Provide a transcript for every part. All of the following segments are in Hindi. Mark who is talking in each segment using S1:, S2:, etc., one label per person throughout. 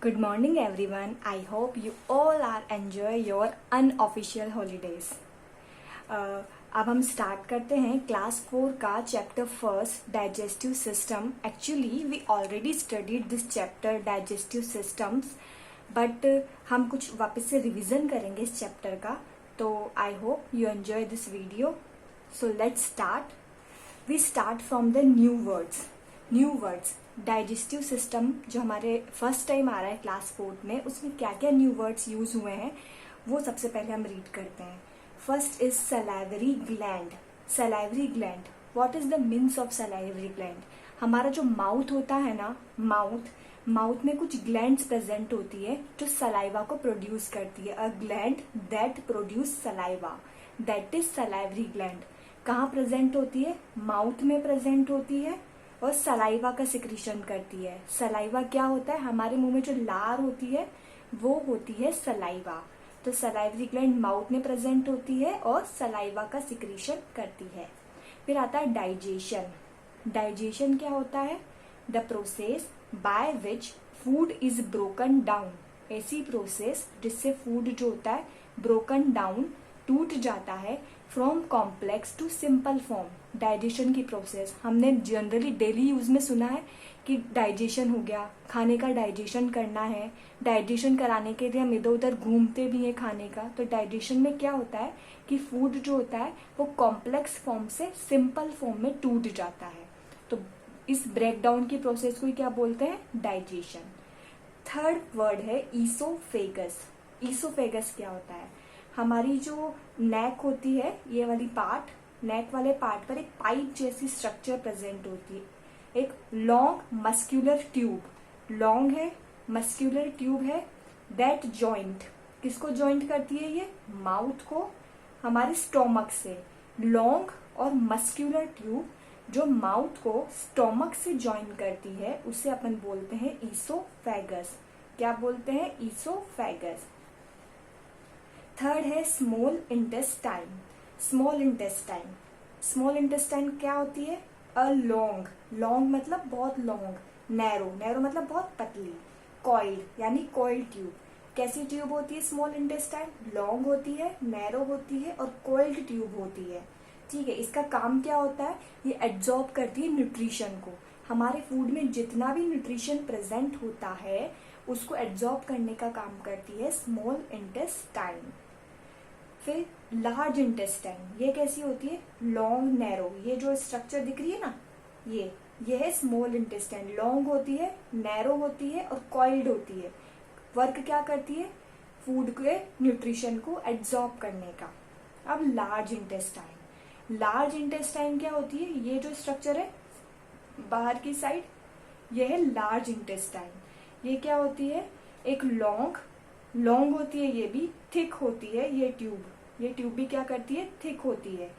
S1: Good morning everyone. I hope you all are enjoy your unofficial holidays. अब हम स्टार्ट करते हैं क्लास 4 का chapter first digestive system. Actually we already studied this chapter digestive systems, but हम कुछ वापस से रिवीजन करेंगे इस चैप्टर का. तो I hope you enjoy this video. So let's start. We start from the new words. Digestive system जो हमारे फर्स्ट टाइम आ रहा है क्लास 4 में, उसमें क्या क्या न्यू वर्ड्स यूज हुए हैं वो सबसे पहले हम रीड करते हैं. First is salivary gland. Salivary gland, what is the means of salivary gland? हमारा जो माउथ होता है ना, माउथ में कुछ ग्लैंड्स प्रेजेंट होती है जो सलाइवा को प्रोड्यूस करती है. A gland that produce saliva, that is salivary gland. कहाँ प्रेजेंट होती है? माउथ में प्रेजेंट होती है और सलाइवा का सिक्रीशन करती है. सलाइवा क्या होता है? हमारे मुंह में जो लार होती है वो होती है सलाइवा. तो सलाइवरी ग्लैंड माउथ में प्रेजेंट होती है और सलाइवा का सिक्रीशन करती है. फिर आता है डाइजेशन. डाइजेशन क्या होता है? The process by which food is broken down. ऐसी प्रोसेस जिससे फूड जो होता है ब्रोकन डाउन, टूट जाता है, from complex to simple form. Digestion की प्रोसेस हमने जनरली डेली यूज में सुना है कि डाइजेशन हो गया, खाने का डाइजेशन करना है. डाइजेशन कराने के लिए हम इधर उधर घूमते भी हैं खाने का. तो डाइजेशन में क्या होता है कि फूड जो होता है वो कॉम्प्लेक्स फॉर्म से सिंपल फॉर्म में टूट जाता है. तो इस ब्रेकडाउन की प्रोसेस को क्या बोलते हैं? डाइजेशन. थर्ड वर्ड है ईसोफेगस. ईसोफेगस क्या होता है? हमारी जो नेक होती है, ये वाली पार्ट, नेक वाले पार्ट पर एक पाइप जैसी स्ट्रक्चर प्रेजेंट होती है. एक लॉन्ग मस्क्यूलर ट्यूब, लॉन्ग है, मस्क्यूलर ट्यूब है. दैट जॉइंट, किसको जॉइंट करती है? ये माउथ को हमारे स्टोमक से. लॉन्ग और मस्क्यूलर ट्यूब जो माउथ को स्टोमक से ज्वाइन करती है उसे अपन बोलते हैं ईसोफेगस. क्या बोलते हैं? ईसोफेगस. थर्ड है small intestine. Small intestine, small intestine क्या होती है? अ लॉन्ग, लॉन्ग मतलब बहुत लॉन्ग. नैरो, नैरो मतलब बहुत पतली. कॉइल्ड यानी कॉइल्ड ट्यूब. कैसी ट्यूब होती है स्मॉल इंटेस्टाइन? लॉन्ग होती है, नैरो होती है और कॉइल्ड ट्यूब होती है. ठीक है. इसका काम क्या होता है? ये एब्जॉर्ब करती है न्यूट्रिशन को. हमारे फूड में जितना भी न्यूट्रिशन प्रेजेंट होता है उसको एब्जॉर्ब करने का काम करती है स्मॉल इंटेस्टाइन. फिर लार्ज इंटेस्टाइन, ये कैसी होती है? Long, narrow. ये जो स्ट्रक्चर दिख रही है ना, ये है स्मॉल इंटेस्टाइन. लॉन्ग होती है, नैरो होती है और कॉइल्ड होती है. वर्क क्या करती है? फूड के न्यूट्रिशन को एब्जॉर्ब करने का. अब लार्ज इंटेस्टाइन. लार्ज इंटेस्टाइन क्या होती है? ये जो स्ट्रक्चर है बाहर की साइड, ये है लार्ज इंटेस्टाइन. ये क्या होती है? एक लॉन्ग होती है, ये भी थिक होती है. ये ट्यूब भी क्या करती है? थिक होती है.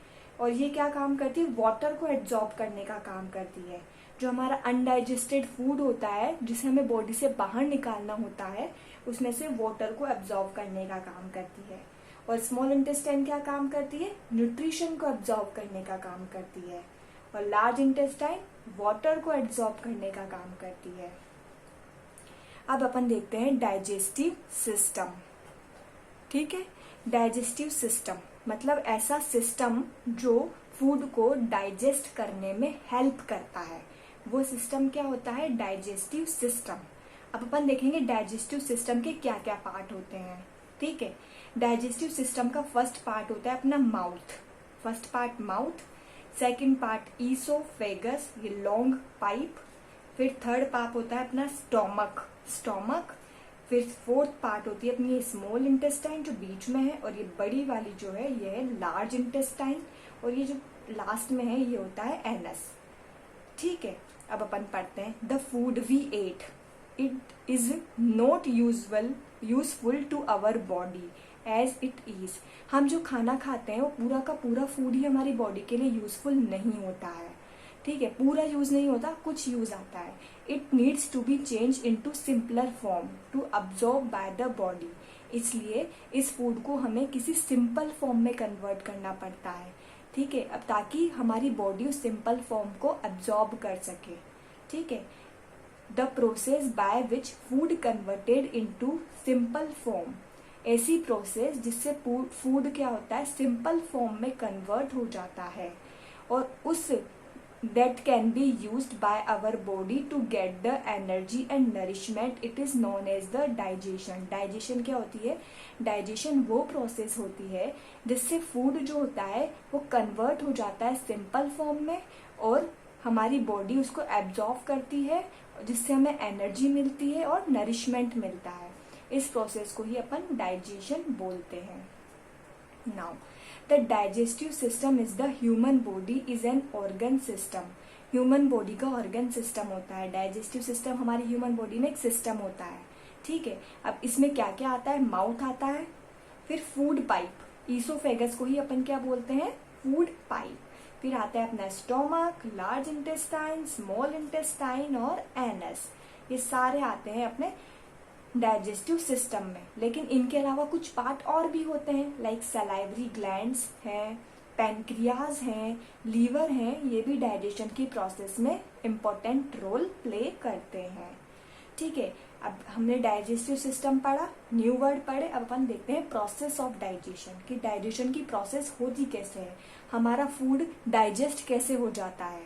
S1: और ये क्या काम करती है? वाटर को एब्जॉर्ब करने का काम करती है. जो हमारा अनडाइजेस्टेड फूड होता है जिसे हमें बॉडी से बाहर निकालना होता है, उसमें से वाटर को एब्जॉर्ब करने का काम करती है. और स्मॉल इंटेस्टाइन क्या काम करती है? न्यूट्रिशन को एब्जॉर्ब करने का काम करती है. और लार्ज इंटेस्टाइन वाटर को एब्जॉर्ब करने का काम करती है. अब अपन देखते हैं डाइजेस्टिव सिस्टम. ठीक है. डाइजेस्टिव सिस्टम मतलब ऐसा सिस्टम जो फूड को डाइजेस्ट करने में हेल्प करता है. वो सिस्टम क्या होता है? Digestive system. अब अपन देखेंगे डाइजेस्टिव सिस्टम के क्या क्या पार्ट होते हैं. ठीक है. डाइजेस्टिव सिस्टम का फर्स्ट पार्ट होता है अपना mouth. First part mouth. Second part oesophagus, ये लॉन्ग पाइप. फिर थर्ड पार्ट होता है अपना स्टोमक. फिर फोर्थ पार्ट होती है अपनी स्मॉल इंटेस्टाइन जो बीच में है, और ये बड़ी वाली जो है ये है लार्ज इंटेस्टाइन, और ये जो लास्ट में है ये होता है एनस. ठीक है. अब अपन पढ़ते हैं. The food we eat, it is not useful to our body as it is. हम जो खाना खाते हैं वो पूरा का पूरा फूड ही हमारी बॉडी के लिए यूजफुल नहीं होता है. ठीक है. पूरा यूज नहीं होता, कुछ यूज आता है. It needs to be change into simpler form to absorb by the body. इसलिए इस फूड को हमें किसी सिंपल फॉर्म में कन्वर्ट करना पड़ता है. ठीक है. अब ताकि हमारी बॉडी उस सिंपल फॉर्म को अब्सॉर्ब कर सके. ठीक है. The process by which food converted into simple form, ऐसी प्रोसेस जिससे फूड क्या होता है, सिंपल फॉर्म में कन्वर्ट हो जाता है और उस that can be used by our body to get the energy and nourishment, it is known as the digestion. digestion क्या होती है, digestion वो प्रोसेस होती है जिससे फूड जो होता है वो कन्वर्ट हो जाता है सिंपल फॉर्म में और हमारी बॉडी उसको एब्जॉर्व करती है जिससे हमें एनर्जी मिलती है और नरिशमेंट मिलता है। इस प्रोसेस को ही अपन डाइजेशन बोलते हैं। Now the digestive system is the human body is an organ system. Human body का ऑर्गन सिस्टम होता है। डाइजेस्टिव सिस्टम हमारी ह्यूमन बॉडी में एक सिस्टम होता है, ठीक है। अब इसमें क्या क्या आता है, माउथ आता है, फिर फूड पाइप, ईसोफेगस को ही अपन क्या बोलते हैं, फूड पाइप, फिर आता है अपना stomach, large intestine, small intestine और एनस। ये सारे आते हैं अपने डाइजेस्टिव सिस्टम में। लेकिन इनके अलावा कुछ पार्ट और भी होते हैं, लाइक सलाइवरी ग्लैंड्स हैं, पैनक्रियाज हैं, लीवर हैं, ये भी डाइजेशन की प्रोसेस में इम्पोर्टेंट रोल प्ले करते हैं, ठीक है। अब हमने डाइजेस्टिव सिस्टम पढ़ा, न्यू वर्ड पढ़े, अब अपन देखते हैं प्रोसेस ऑफ डाइजेशन कि डाइजेशन की प्रोसेस होती कैसे है, हमारा फूड डाइजेस्ट कैसे हो जाता है,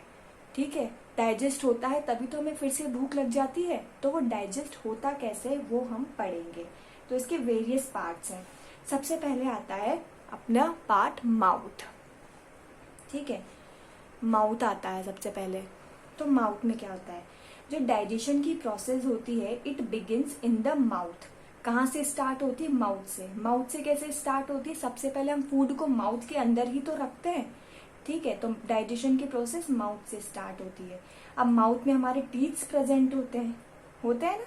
S1: ठीक है। डाइजेस्ट होता है तभी तो हमें फिर से भूख लग जाती है, तो वो डाइजेस्ट होता कैसे वो हम पढ़ेंगे। तो इसके वेरियस पार्ट्स हैं। सबसे पहले आता है अपना पार्ट माउथ, ठीक है। माउथ आता है सबसे पहले। तो माउथ में क्या होता है, जो डाइजेशन की प्रोसेस होती है it begins in the mouth. कहाँ से स्टार्ट होती है, माउथ से। माउथ से कैसे स्टार्ट होती है, सबसे पहले हम फूड को माउथ के अंदर ही तो रखते हैं, ठीक है। तो डाइजेशन की प्रोसेस माउथ से स्टार्ट होती है। अब माउथ में हमारे टीथ्स प्रेजेंट होते हैं ना,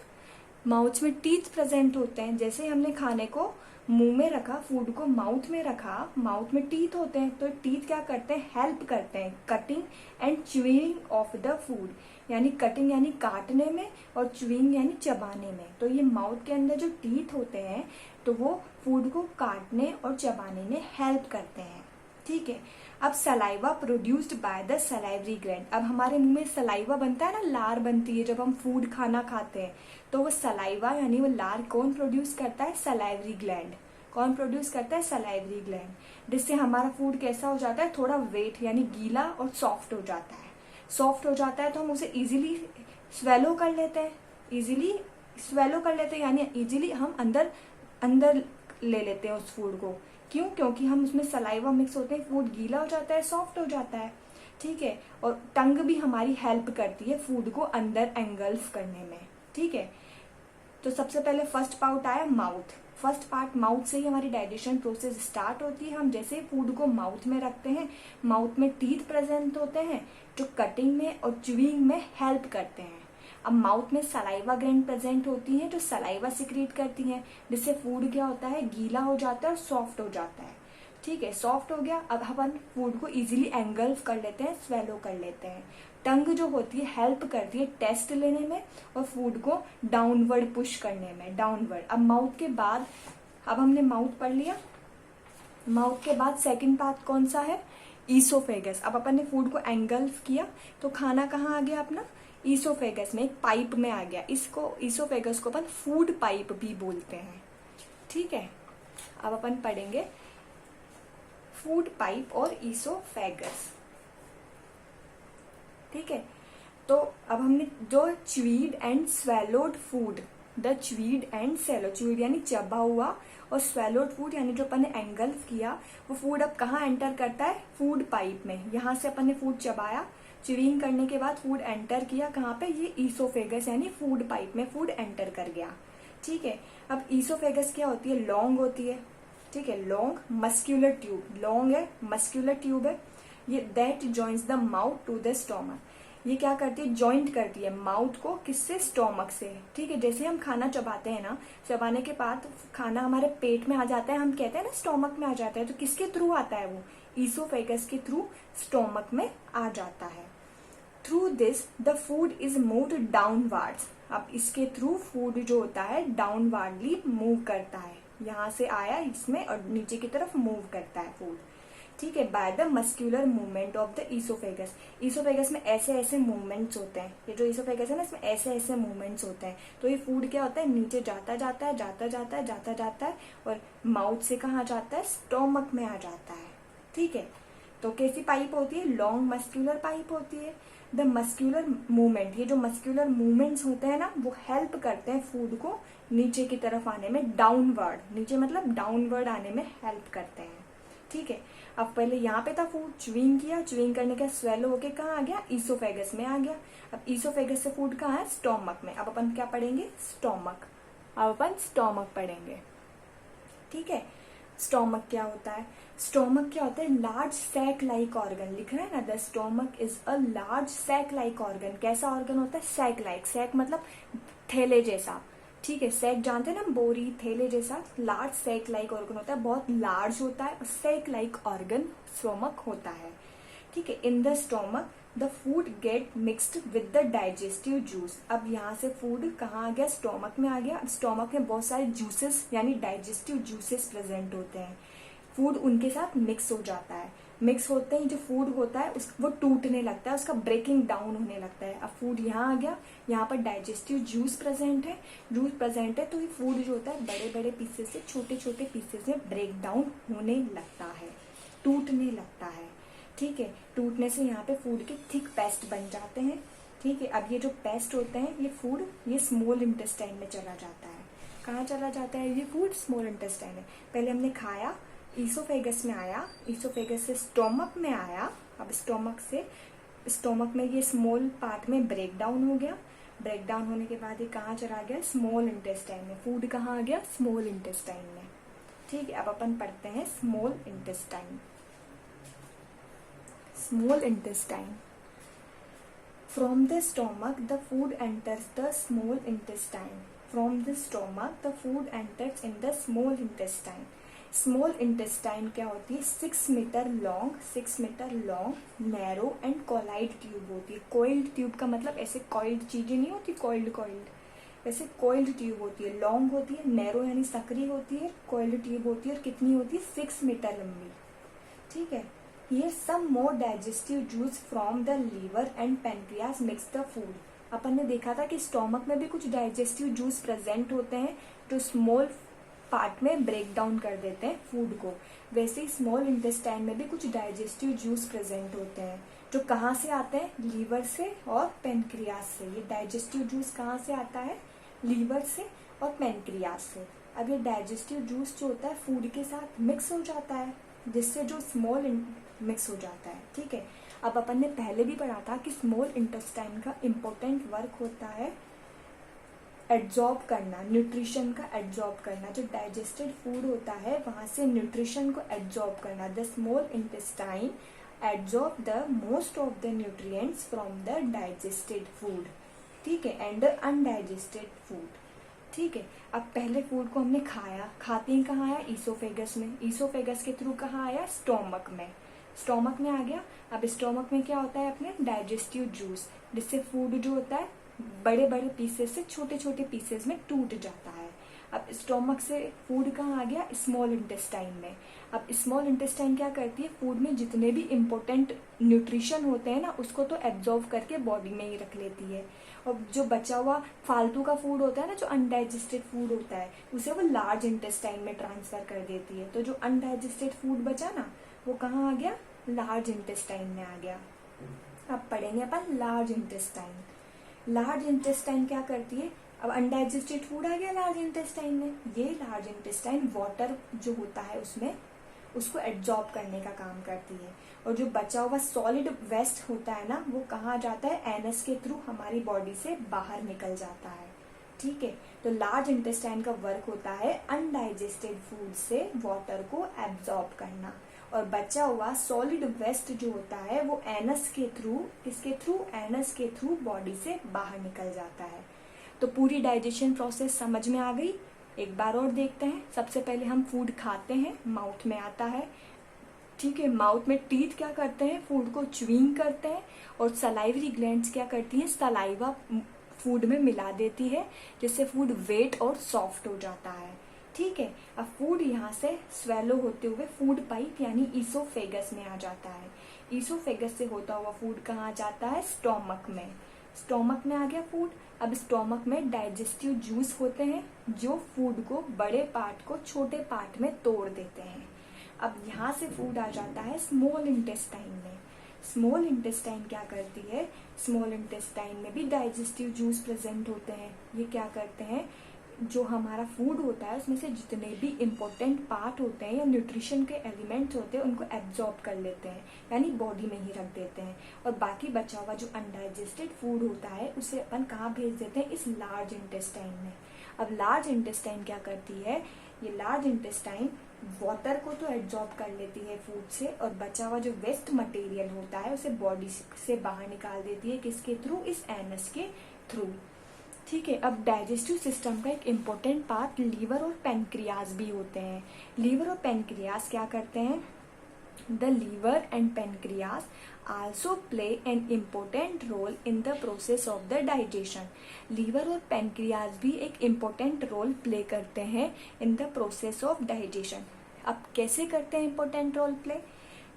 S1: माउथ में टीथ प्रेजेंट होते हैं। जैसे हमने खाने को मुंह में रखा, फूड को माउथ में रखा, माउथ में टीथ होते हैं, तो टीथ क्या करते हैं, हेल्प करते हैं cutting and chewing of the food, यानी कटिंग यानी काटने में और च्यूइंग यानी चबाने में। तो ये माउथ के अंदर जो टीथ होते हैं तो वो फूड को काटने और चबाने में हेल्प करते हैं, ठीक है। अब saliva produced by the salivary gland. अब हमारे मुंह में सलाइवा बनता है ना, लार बनती है जब हम फूड खाना खाते हैं, तो वो सलाइवा यानी वो लार कौन प्रोड्यूस करता है, सलाइवरी ग्लैंड। कौन प्रोड्यूस करता है, सलाइवरी ग्लैंड। जिससे हमारा फूड कैसा हो जाता है, थोड़ा वेट यानी गीला और सॉफ्ट हो जाता है। सॉफ्ट हो जाता है तो हम उसे इजीली स्वेलो कर लेते हैं, यानी इजीली हम अंदर ले लेते हैं उस फूड को। क्यों, क्योंकि हम उसमें सलाइवा मिक्स होते हैं, फूड गीला हो जाता है, सॉफ्ट हो जाता है, ठीक है। और टंग भी हमारी हेल्प करती है फूड को अंदर एंगल्फ करने में, ठीक है। तो सबसे पहले फर्स्ट पार्ट आया माउथ। फर्स्ट पार्ट माउथ से ही हमारी डाइजेशन प्रोसेस स्टार्ट होती है। हम जैसे फूड को माउथ में रखते हैं, माउथ में टीथ प्रेजेंट होते हैं जो कटिंग में और च्यूइंग में हेल्प करते हैं। अब माउथ में सलाइवा ग्लैंड प्रेजेंट होती है जो सलाइवा सिक्रीट करती हैं, जिससे फूड क्या होता है, गीला हो जाता है और सॉफ्ट हो जाता है, ठीक है। सॉफ्ट हो गया, अब हम फूड को इजीली एंगल्फ कर लेते हैं, स्वेलो कर लेते हैं। टंग जो होती है हेल्प करती है टेस्ट लेने में और फूड को डाउनवर्ड पुश करने में, डाउनवर्ड। अब माउथ के बाद, अब हमने माउथ पढ़ लिया, माउथ के बाद सेकंड पार्ट कौन सा है, ईसोफेगस। अब अपन ने फूड को एंगल्फ किया तो खाना कहाँ आ गया अपना, ईसोफेगस में, एक पाइप में आ गया। इसको ईसोफेगस को अपन फूड पाइप भी बोलते हैं, ठीक है। अब अपन पढ़ेंगे फूड पाइप और ईसोफेगस, ठीक है। तो अब हमने जो chewed and swallowed food, the chewed and swallow, chewed यानी चबा हुआ और स्वेलोड फूड यानी जो अपन ने एंगल्फ किया, वो फूड अब कहाँ एंटर करता है, फूड पाइप में। यहाँ से अपन ने फूड चबाया, च्यूइंग करने के बाद फूड एंटर किया कहाँ पे, ये ईसोफेगस यानी फूड पाइप में फूड एंटर कर गया, ठीक है। अब ईसोफेगस क्या होती है, लॉन्ग होती है, ठीक है। लॉन्ग मस्क्यूलर ट्यूब, लॉन्ग है, मस्क्यूलर ट्यूब है ये, that joins the mouth to the stomach. ये क्या करती है, जॉइंट करती है माउथ को, किससे, स्टोमक से, ठीक है। जैसे हम खाना चबाते हैं ना, चबाने के बाद खाना हमारे पेट में आ जाता है, हम कहते हैं ना स्टोमक में आ जाता है, तो किसके थ्रू आता है वो, ईसोफेगस के थ्रू स्टोमक में आ जाता है। Through this the food is moved downwards. अब इसके थ्रू फूड जो होता है डाउनवर्डली मूव करता है, यहाँ से आया इसमें और नीचे की तरफ मूव करता है फूड, ठीक है, by the muscular movement of the oesophagus. Oesophagus में ऐसे ऐसे मूवमेंट्स होते हैं, ये जो ईसोफेगस है ना इसमें ऐसे ऐसे मूवमेंट्स होते हैं। तो ये फूड क्या होता है, नीचे जाता जाता है, जाता जाता है, जाता जाता है, और माउथ से कहाँ जाता है, स्टोमक में आ जाता है। ठीक है, तो कैसी पाइप होती है, लॉन्ग मस्क्यूलर पाइप होती है। द मस्क्यूलर मूवमेंट, ये जो मस्क्यूलर मूवमेंट्स होते हैं ना वो हेल्प करते हैं फूड को नीचे की तरफ आने में, डाउनवर्ड, नीचे मतलब डाउनवर्ड आने में हेल्प करते हैं। ठीक है, अब पहले यहाँ पे था फूड, च्यूइंग किया, च्यूइंग करने का स्वेलो होके कहाँ आ गया, ईसोफेगस में आ गया। अब ईसोफेगस से फूड कहाँ है, स्टोमक में। अब अपन क्या पढ़ेंगे, स्टोमक। अब अपन स्टोमक पढ़ेंगे। ठीक है, स्टोमक क्या होता है, स्टोमक क्या होता है, लार्ज सैक लाइक ऑर्गन, लिख रहा है ना, the stomach is a large sac like organ. कैसा ऑर्गन होता है, सैक लाइक, सैक मतलब थैले जैसा। ठीक है, सैक जानते हैं ना, बोरी, थैले जैसा। लार्ज सैक लाइक ऑर्गन होता है, बहुत लार्ज होता है, सैक लाइक ऑर्गन स्टोमक होता है। ठीक है, in the stomach the food get mixed with the digestive juice. अब यहाँ से फूड कहाँ आ गया, स्टोमक में आ गया। स्टोमक में बहुत सारे जूसेस यानी डाइजेस्टिव जूसेस प्रेजेंट होते हैं, फूड उनके साथ मिक्स हो जाता है। मिक्स होते ही जो फूड होता है वो टूटने लगता है, उसका ब्रेकिंग डाउन होने लगता है। अब फूड यहाँ आ गया, यहाँ पर डाइजेस्टिव जूस प्रेजेंट है, जूस प्रेजेंट है, तो ये फूड जो होता है बड़े बड़े पीसेस से छोटे छोटे पीसेस में ब्रेक डाउन होने लगता है, टूटने लगता है। ठीक है, टूटने से यहाँ पे फूड के थिक पेस्ट बन जाते हैं। ठीक है, अब ये जो पेस्ट होते हैं ये फूड ये स्मॉल इंटेस्टाइन में चला जाता है। कहाँ चला जाता है ये फूड, स्मॉल इंटेस्टाइन में। पहले हमने खाया, ईसोफेगस में आया, ईसोफेगस से स्टोमक में आया। अब स्टोमक में ये स्मॉल पार्ट में ब्रेक डाउन हो गया। ब्रेक डाउन होने के बाद ये कहाँ चला गया, स्मॉल इंटेस्टाइन में। फूड कहाँ आ गया, स्मॉल इंटेस्टाइन में। ठीक है, अब अपन पढ़ते हैं small intestine. Small intestine, from the stomach the food enters the small intestine. From the stomach the food enters in the small intestine. Small intestine क्या होती है, 6 meter long, narrow and coiled tube होती है। कॉइल्ड ट्यूब का मतलब ऐसे कॉइल्ड चीजें नहीं होती, कॉइल्ड वैसे कॉइल्ड ट्यूब होती है, लॉन्ग होती है, नैरो यानी सकरी होती है, कॉइल्ड ट्यूब होती है, और कितनी होती है, 6 मीटर लंबी। ठीक है, ये some more digestive juice from the liver and pancreas mix the food. अपन ने देखा था कि स्टोमक में भी कुछ डाइजेस्टिव जूस प्रेजेंट होते हैं जो स्मॉल पार्ट में ब्रेक डाउन कर देते हैं फूड को। वैसे ही स्मॉल इंटेस्टाइन में भी कुछ डाइजेस्टिव जूस प्रेजेंट होते हैं जो कहाँ से आते हैं, लीवर से और पेनक्रियास से। ये डाइजेस्टिव जूस कहाँ से आता है, लीवर से और पेनक्रियास से। अब ये डाइजेस्टिव जूस जो होता है फूड के साथ मिक्स हो जाता है, जिससे जो स्मॉल मिक्स हो जाता है। ठीक है, अब अपन ने पहले भी पढ़ा था कि स्मॉल इंटेस्टाइन का इम्पोर्टेंट वर्क होता है एब्जॉर्ब करना, न्यूट्रिशन का एब्जॉर्ब करना। जो डाइजेस्टेड फूड होता है वहां से न्यूट्रिशन को एब्जॉर्ब करना। The small intestine absorb the most of the nutrients from the digested food. ठीक है, एंड द अनडाइजेस्टेड फूड। ठीक है, अब पहले फूड को हमने खाया, खाते ही कहाँ आया, ईसोफेगस में। ईसोफेगस के थ्रू कहाँ आया, स्टोमक में। स्टोमक में आ गया। अब स्टोमक में क्या होता है, अपने डाइजेस्टिव जूस, जिससे फूड जो होता है बड़े बड़े पीसेस से छोटे छोटे पीसेस में टूट जाता है। अब स्टोमक से फूड कहाँ आ गया, स्मॉल इंटेस्टाइन में। अब स्मॉल इंटेस्टाइन क्या करती है, फूड में जितने भी इम्पोर्टेंट न्यूट्रिशन होते हैं ना उसको तो एब्जॉर्ब करके बॉडी में ही रख लेती है, और जो बचा हुआ फालतू का फूड होता है ना, जो अनडाइजेस्टेड फूड होता है, उसे वो लार्ज इंटेस्टाइन में ट्रांसफर कर देती है। तो जो अनडाइजेस्टेड फूड बचा ना वो कहाँ आ गया, लार्ज इंटेस्टाइन में आ गया। अब पढ़ेंगे अपन लार्ज इंटेस्टाइन। लार्ज इंटेस्टाइन क्या करती है, अब अनडाइजेस्टेड फूड आ गया लार्ज इंटेस्टाइन में। ये लार्ज इंटेस्टाइन वाटर जो होता है उसमें उसको एब्जॉर्ब करने का काम करती है, और जो बचा हुआ सॉलिड वेस्ट होता है ना वो कहाँ जाता है, एनस के थ्रू हमारी बॉडी से बाहर निकल जाता है। ठीक है, तो लार्ज इंटेस्टाइन का वर्क होता है अनडाइजेस्टेड फूड से वाटर को एब्जॉर्ब करना, और बचा हुआ सॉलिड वेस्ट जो होता है वो एनस के थ्रू, किसके थ्रू, एनस के थ्रू बॉडी से बाहर निकल जाता है। तो पूरी डाइजेशन प्रोसेस समझ में आ गई। एक बार और देखते हैं। सबसे पहले हम फूड खाते हैं, माउथ में आता है। ठीक है, माउथ में टीथ क्या करते हैं, फूड को च्यूइंग करते हैं, और सलाइवरी ग्लैंड्स क्या करती हैं, सलाइवा फूड में मिला देती है, जिससे फूड वेट और सॉफ्ट हो जाता है। ठीक है। अब फूड यहाँ से स्वेलो होते हुए फूड पाइप यानी ईसोफेगस में आ जाता है। ईसोफेगस से होता हुआ फूड कहाँ जाता है? स्टोमक में। स्टोमक में आ गया फूड। अब स्टोमक में डाइजेस्टिव जूस होते हैं जो फूड को बड़े पार्ट को छोटे पार्ट में तोड़ देते हैं। अब यहाँ से फूड आ जाता है स्मॉल इंटेस्टाइन में। स्मॉल इंटेस्टाइन क्या करती है? स्मॉल इंटेस्टाइन में भी डाइजेस्टिव जूस प्रेजेंट होते हैं। ये क्या करते हैं? जो हमारा फूड होता है उसमें से जितने भी इम्पोर्टेंट पार्ट होते हैं या न्यूट्रिशन के एलिमेंट्स होते हैं उनको एब्जॉर्ब कर लेते हैं, यानी बॉडी में ही रख देते हैं। और बाकी बचा हुआ जो अनडाइजेस्टेड फूड होता है उसे अपन कहाँ भेज देते हैं? इस लार्ज इंटेस्टाइन में। अब लार्ज इंटेस्टाइन क्या करती है? ये लार्ज इंटेस्टाइन वाटर को तो एब्जॉर्ब कर लेती है फूड से, और बचा हुआ जो वेस्ट मटेरियल होता है उसे बॉडी से बाहर निकाल देती है। किसके थ्रू? इस एनस के थ्रू। ठीक है। अब डाइजेस्टिव सिस्टम का एक इम्पोर्टेंट पार्ट लीवर और पेनक्रियाज भी होते हैं। लीवर और पेनक्रियाज क्या करते हैं? The liver and pancreas also play an important role in the process of the digestion. Liver और पेनक्रियाज भी एक इम्पोर्टेंट रोल प्ले करते हैं in the process of digestion. अब कैसे करते हैं important role play?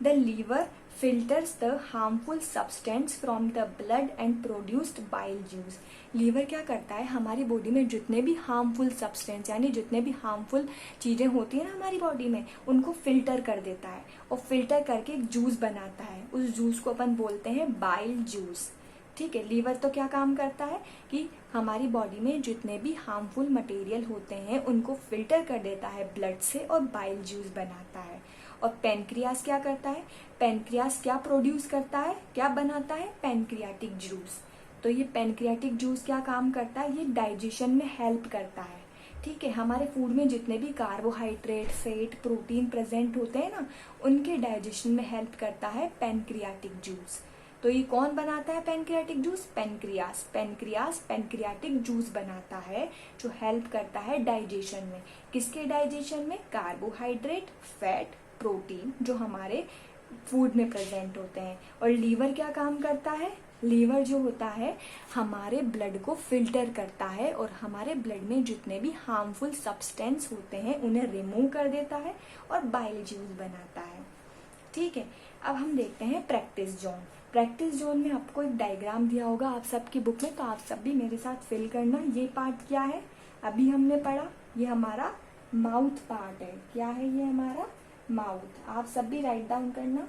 S1: The liver filters the harmful substance from the blood and produced bile juice। Liver क्या करता है? हमारी बॉडी में जितने भी हार्मफुल सब्सटेंस यानी जितने भी हार्मफुल चीजें होती है ना हमारी बॉडी में, उनको फिल्टर कर देता है और फिल्टर करके एक जूस बनाता है। उस जूस को अपन बोलते हैं बाइल जूस। ठीक है। लीवर तो क्या काम करता है कि हमारी बॉडी में जितने भी हार्मफुल मटेरियल होते हैं उनको फिल्टर कर देता है ब्लड से और बाइल जूस बनाता है। और पेनक्रियास क्या करता है? पेनक्रियास क्या प्रोड्यूस करता है, क्या बनाता है? Pancreatic juice. तो ये पेनक्रियाटिक जूस क्या काम करता है? ये डाइजेशन में हेल्प करता है। ठीक है। हमारे फूड में जितने भी कार्बोहाइड्रेट, फैट, प्रोटीन प्रेजेंट होते हैं ना, उनके डाइजेशन में हेल्प करता है पेनक्रियाटिक जूस। तो ये कौन बनाता है pancreatic juice? Pancreas. Pancreas pancreatic juice बनाता है जो हेल्प करता है डाइजेशन में। किसके डाइजेशन में? कार्बोहाइड्रेट, फैट, प्रोटीन जो हमारे फूड में प्रेजेंट होते हैं। और लीवर क्या काम करता है? लीवर जो होता है हमारे ब्लड को फिल्टर करता है और हमारे ब्लड में जितने भी हार्मफुल सब्सटेंस होते हैं उन्हें रिमूव कर देता है और बाइल जूस बनाता है। ठीक है। अब हम देखते हैं प्रैक्टिस जोन। प्रैक्टिस जोन में आपको एक डायग्राम दिया होगा आप सबकी बुक में, तो आप सब भी मेरे साथ फिल करना। ये पार्ट क्या है? अभी हमने पढ़ा, ये हमारा माउथ पार्ट है। क्या है ये? हमारा माउथ। आप सब भी राइट डाउन करना।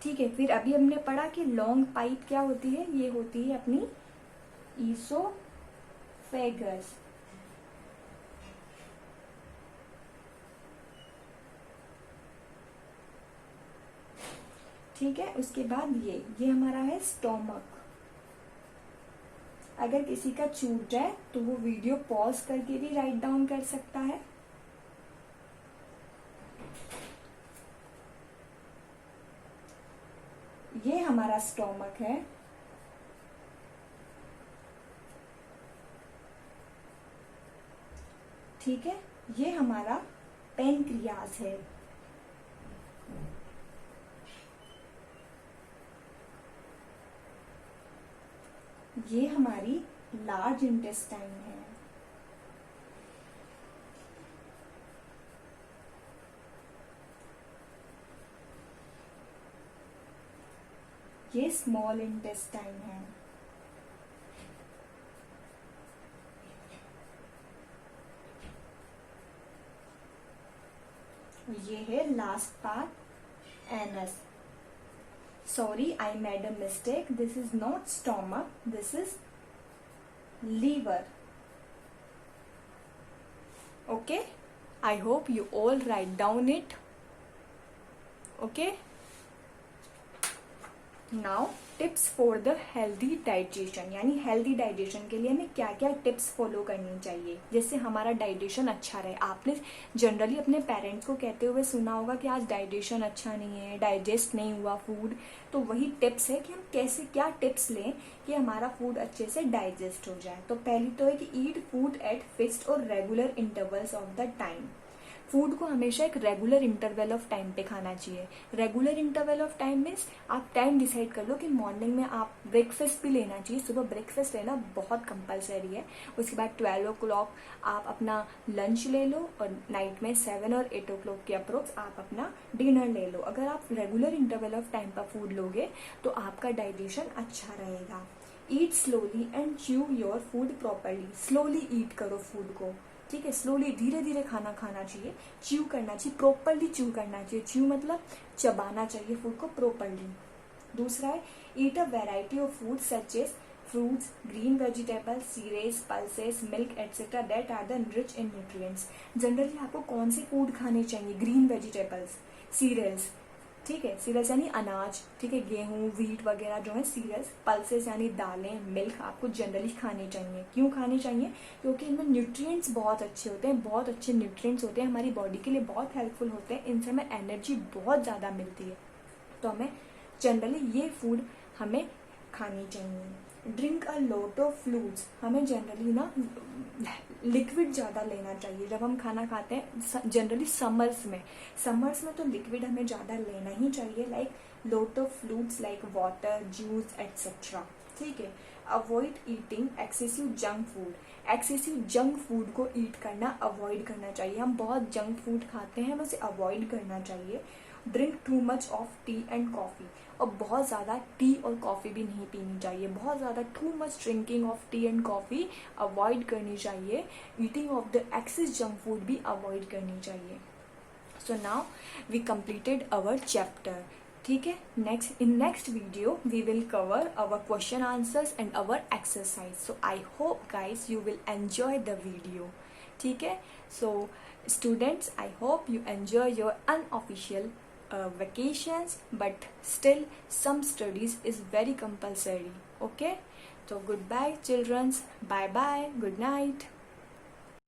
S1: ठीक है। फिर अभी हमने पढ़ा कि लॉन्ग पाइप क्या होती है? ये होती है अपनी ईसोफेगस। ठीक है। उसके बाद ये हमारा है स्टोमक। अगर किसी का छूट जाए तो वो वीडियो पॉज करके भी राइट डाउन कर सकता है। ये हमारा स्टोमक है। ठीक है। ये हमारा पेनक्रियास है। ये हमारी लार्ज इंटेस्टाइन है। ये स्मॉल इंटेस्टाइन है। ये है last part anus. Sorry, I made a mistake. This is not stomach. This is liver. Okay? I hope you all write down it. Okay? Now, tips for the healthy digestion. यानी healthy digestion के लिए हमें क्या क्या टिप्स फॉलो करनी चाहिए जिससे हमारा डाइजेशन अच्छा रहे। आपने जनरली अपने पेरेंट्स को कहते हुए सुना होगा कि आज डाइजेशन अच्छा नहीं है, डाइजेस्ट नहीं हुआ फूड। तो वही टिप्स है कि हम कैसे क्या टिप्स लें कि हमारा फूड अच्छे से डाइजेस्ट हो जाए। तो पहली तो है कि ईट फूड एट फिक्स्ड और regular intervals of the time. Food को हमेशा एक रेगुलर इंटरवल ऑफ टाइम पे खाना चाहिए। Regular interval of time means आप टाइम डिसाइड कर लो कि मॉर्निंग में आप ब्रेकफास्ट भी लेना चाहिए, सुबह ब्रेकफास्ट लेना बहुत कंपलसरी है। उसके बाद 12 o'clock आप अपना लंच ले लो और नाइट में 7 और 8 o'clock के अप्रोक्स आप अपना डिनर ले लो। अगर आप रेगुलर इंटरवल ऑफ टाइम पर फूड लोगे तो आपका डाइजेशन अच्छा रहेगा। Eat slowly and chew your food properly. Slowly eat करो फूड को, ठीक है, स्लोली धीरे धीरे खाना खाना चाहिए, च्यू करना चाहिए, प्रॉपरली च्यू करना चाहिए। च्यू मतलब चबाना चाहिए फूड को प्रॉपरली। दूसरा है eat a variety of food such as fruits, green vegetables, cereals, pulses, milk, etc. that are then rich in nutrients. Generally आपको कौन से फूड खाने चाहिए? ग्रीन वेजिटेबल्स, सीरियल्स, ठीक है, सीरियल्स यानी अनाज, ठीक है, गेहूं, व्हीट वगैरह जो है सीरियल्स, पल्सेस यानी दालें, मिल्क आपको जनरली खाने चाहिए। क्यों खाने चाहिए? क्योंकि इनमें न्यूट्रिएंट्स बहुत अच्छे होते हैं, बहुत अच्छे न्यूट्रिएंट्स होते हैं, हमारी बॉडी के लिए बहुत हेल्पफुल होते हैं, इनसे हमें एनर्जी बहुत ज़्यादा मिलती है। तो हमें जनरली ये फूड हमें खानी चाहिए। Drink a lot of fluids, हमें जनरली ना लिक्विड ज़्यादा लेना चाहिए जब हम खाना खाते हैं। जनरली समर्स में तो लिक्विड हमें ज़्यादा लेना ही चाहिए, like lot of fluids like water, juice etcetera, ठीक है। Avoid eating excessive junk food, excessive junk food को ईट करना अवॉइड करना चाहिए। हम बहुत जंक फूड खाते हैं, हमें उसे अवॉइड करना चाहिए। Drink too much of tea and coffee, और बहुत ज़्यादा टी और कॉफ़ी भी नहीं पीनी चाहिए। बहुत ज़्यादा too much drinking of tea and coffee avoid करनी चाहिए। Eating of the excess junk food भी अवॉइड करनी चाहिए। So now we completed our chapter, ठीक है। Next video we will cover our question answers and our exercise. So I hope guys you will enjoy the video, ठीक है। So students, I hope you enjoy your unofficial vacations, but still some studies is very compulsory, okay. So goodbye children, bye bye, good night.